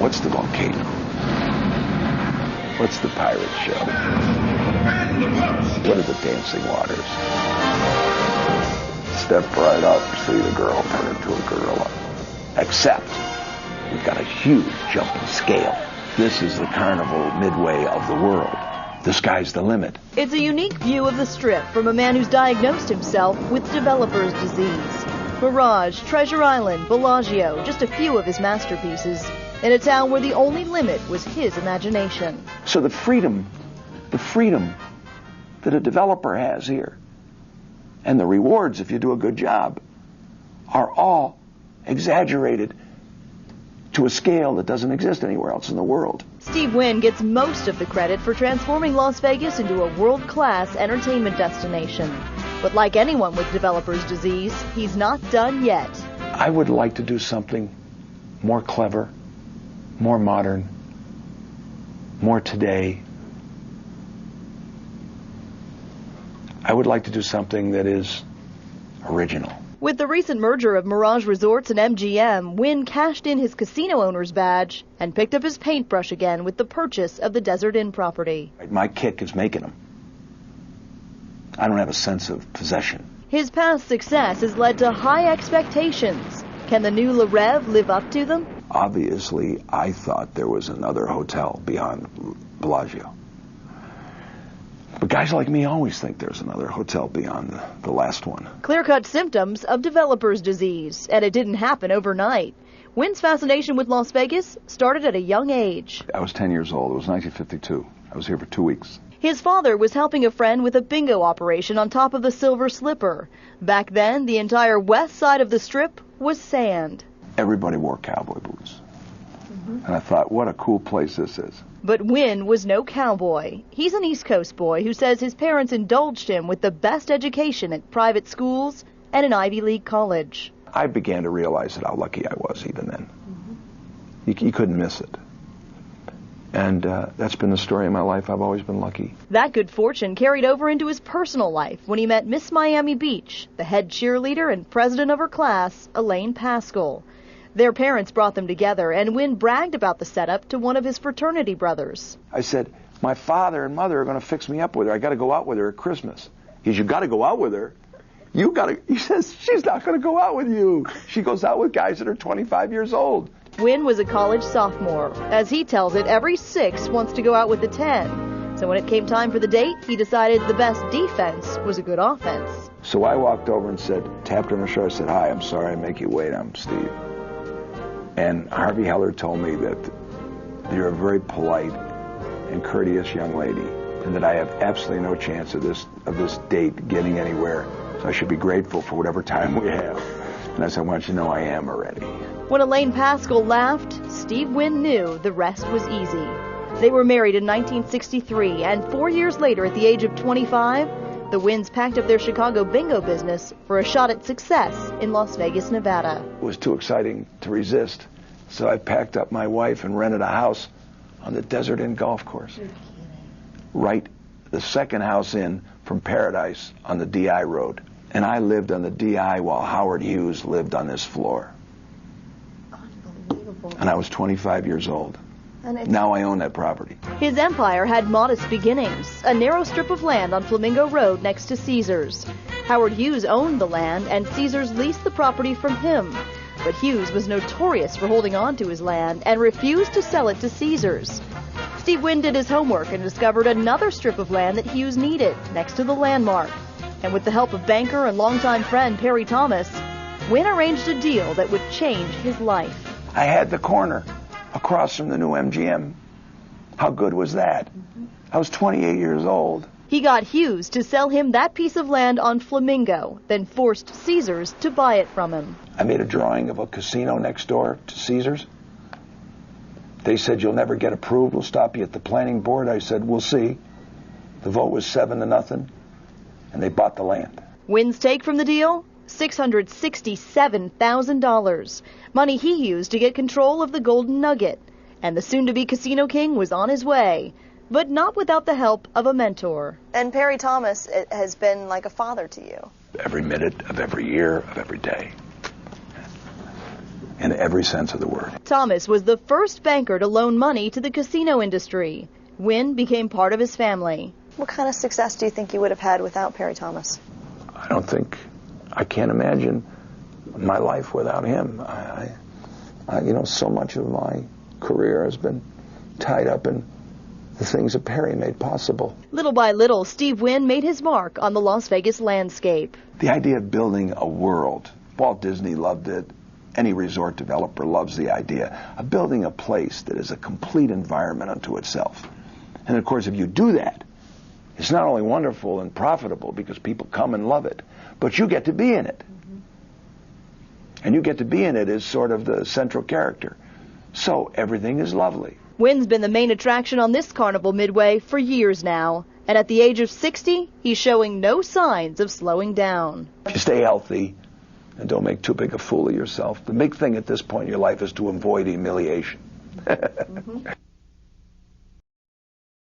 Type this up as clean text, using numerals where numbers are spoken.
What's the volcano? What's the pirate show? What are the dancing waters? Step right up, see the girl turn into a gorilla. Except, we've got a huge jump in scale. This is the carnival midway of the world. The sky's the limit. It's a unique view of the Strip from a man who's diagnosed himself with developer's disease. Mirage, Treasure Island, Bellagio, just a few of his masterpieces, in a town where the only limit was his imagination. So the freedom that a developer has here, and the rewards if you do a good job, are all exaggerated to a scale that doesn't exist anywhere else in the world. Steve Wynn gets most of the credit for transforming Las Vegas into a world-class entertainment destination. But like anyone with developer's disease, he's not done yet. I would like to do something more clever, more modern, more today. I would like to do something that is original. With the recent merger of Mirage Resorts and MGM, Wynn cashed in his casino owner's badge and picked up his paintbrush again with the purchase of the Desert Inn property. My kick is making them. I don't have a sense of possession. His past success has led to high expectations. Can the new Le Rêve live up to them? Obviously, I thought there was another hotel beyond Bellagio. But guys like me always think there's another hotel beyond the last one. Clear-cut symptoms of developer's disease, and it didn't happen overnight. Wynn's fascination with Las Vegas started at a young age. I was 10 years old. It was 1952. I was here for 2 weeks. His father was helping a friend with a bingo operation on top of the Silver Slipper. Back then, the entire west side of the Strip was sand. Everybody wore cowboy boots. And I thought, what a cool place this is. But Wynn was no cowboy. He's an East Coast boy who says his parents indulged him with the best education at private schools and an Ivy League college. I began to realize that how lucky I was even then. You couldn't miss it. And that's been the story of my life. I've always been lucky. That good fortune carried over into his personal life when he met Miss Miami Beach, the head cheerleader and president of her class, Elaine Pascal. Their parents brought them together, and Wynn bragged about the setup to one of his fraternity brothers. I said, my father and mother are going to fix me up with her. I got to go out with her at Christmas. He says, you got to go out with her? He says, she's not going to go out with you. She goes out with guys that are 25 years old. Wynn was a college sophomore. As he tells it, every 6 wants to go out with the 10. So when it came time for the date, he decided the best defense was a good offense. So I walked over and tapped her on the shoulder, said, hi, I'm sorry I make you wait. I'm Steve. And Harvey Heller told me that you're a very polite and courteous young lady, and that I have absolutely no chance of this date getting anywhere. So I should be grateful for whatever time we have. And I said, I want you to know I am already. When Elaine Pascal laughed, Steve Wynn knew the rest was easy. They were married in 1963, and 4 years later, at the age of 25, the Wynns packed up their Chicago bingo business for a shot at success in Las Vegas, Nevada. It was too exciting to resist, so I packed up my wife and rented a house on the Desert Inn golf course. Right, the second house in from Paradise on the DI road. And I lived on the DI while Howard Hughes lived on this floor. Unbelievable. And I was 25 years old. Now I own that property. His empire had modest beginnings, a narrow strip of land on Flamingo Road next to Caesars. Howard Hughes owned the land, and Caesars leased the property from him. But Hughes was notorious for holding on to his land and refused to sell it to Caesars. Steve Wynn did his homework and discovered another strip of land that Hughes needed, next to the landmark. And with the help of banker and longtime friend Perry Thomas, Wynn arranged a deal that would change his life. I had the corner across from the new MGM. How good was that? I was 28 years old. He got Hughes to sell him that piece of land on Flamingo, then forced Caesars to buy it from him. I made a drawing of a casino next door to Caesars. They said, you'll never get approved. We'll stop you at the planning board. I said, we'll see. The vote was 7-0, and they bought the land. Wynn's take from the deal? $667,000. Money he used to get control of the Golden Nugget. And the soon-to-be casino king was on his way, but not without the help of a mentor. And Perry Thomas has been like a father to you. Every minute of every year of every day. And in every sense of the word. Thomas was the first banker to loan money to the casino industry. Wynn became part of his family. What kind of success do you think you would have had without Perry Thomas? I can't imagine my life without him. So much of my career has been tied up in the things that Perry made possible. Little by little, Steve Wynn made his mark on the Las Vegas landscape. The idea of building a world, Walt Disney loved it. Any resort developer loves the idea of building a place that is a complete environment unto itself. And of course, if you do that, it's not only wonderful and profitable because people come and love it, but you get to be in it. And you get to be in it as sort of the central character. So everything is lovely. Wynn's been the main attraction on this Carnival Midway for years now. And at the age of 60, he's showing no signs of slowing down. If you stay healthy and don't make too big a fool of yourself, the big thing at this point in your life is to avoid humiliation.